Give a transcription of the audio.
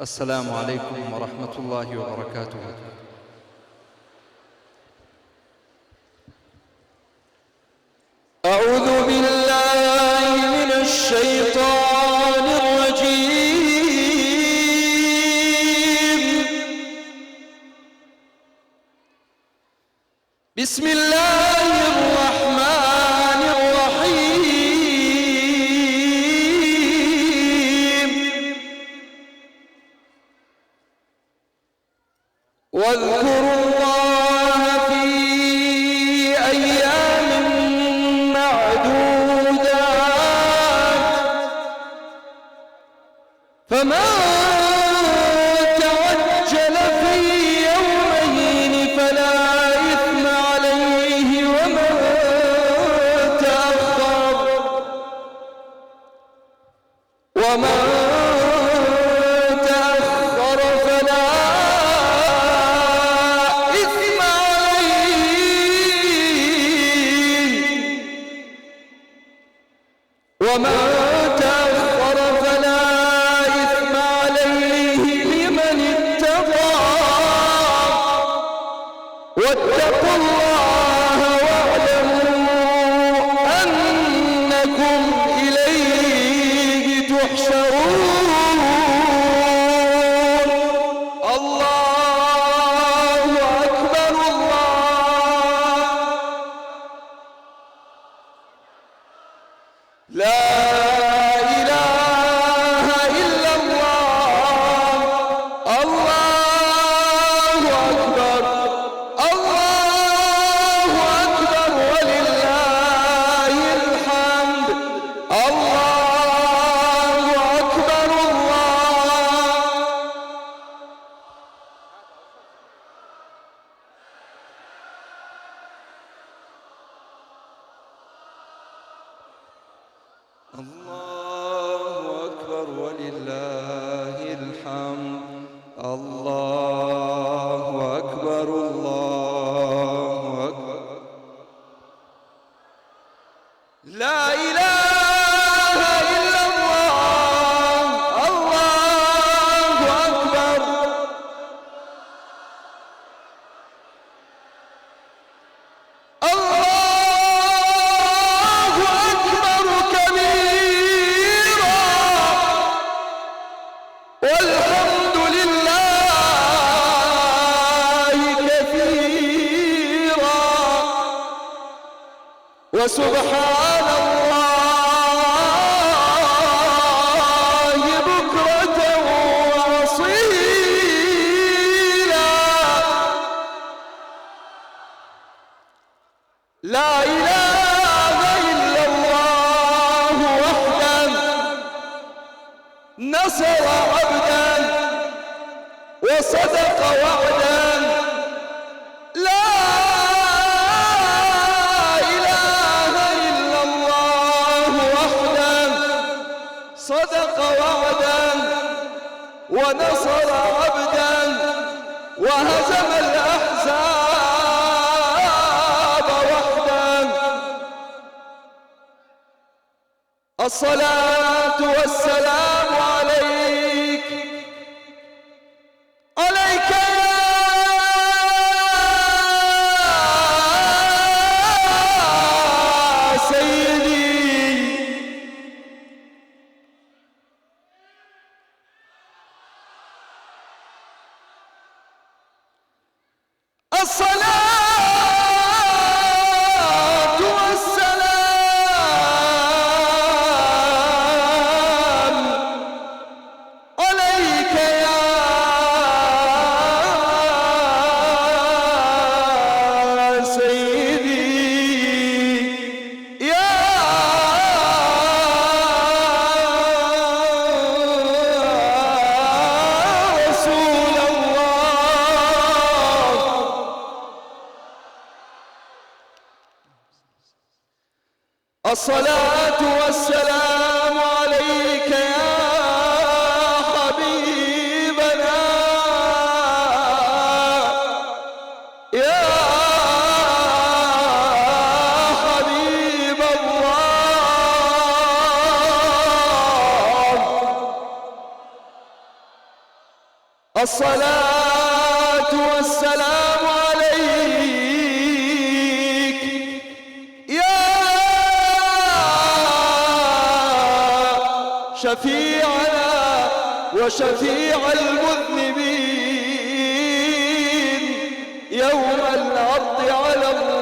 السلام عليكم ورحمة الله وبركاته. أعوذ بالله من الشيطان الرجيم. بسم الله الرحمن الرحيم. واذكروا الله في أيام معدودات فمن تعجل في يومين فلا إثم عليه ومن تأخر فلا إثم عليه ومن تأخر فلا إثم عليه لمن اتقى واتقوا الله واعلموا أنكم إليه تحشرون. الله أكبر. لا إله إلا الله. الله أكبر. الله أكبر ولله الحمد. الله أكبر. الله أكبر ولله الحمد. الله أكبر. الله أكبر. لا إله إلا الله. الله أكبر. الله أكبر كبيرا والحمد لله كثيرا وسبحان الله بكرة وأصيلا. لا إله إلا الله وحده نصر عبدا وصدق وعدا. لا إله إلا الله وحده صدق وعدا ونصر عبدا وهزم الأحزاب وحدا. الصلاة والسلام عليك يا سيدي. الصلاة والسلام عليك يا سيدي يا رسول الله. الصلاة والسلام عليك يا حبيبنا يا حبيب الله. الصلاة والسلام عليك يا شفيعنا وشفيع المذنبين يوم العرض على الله.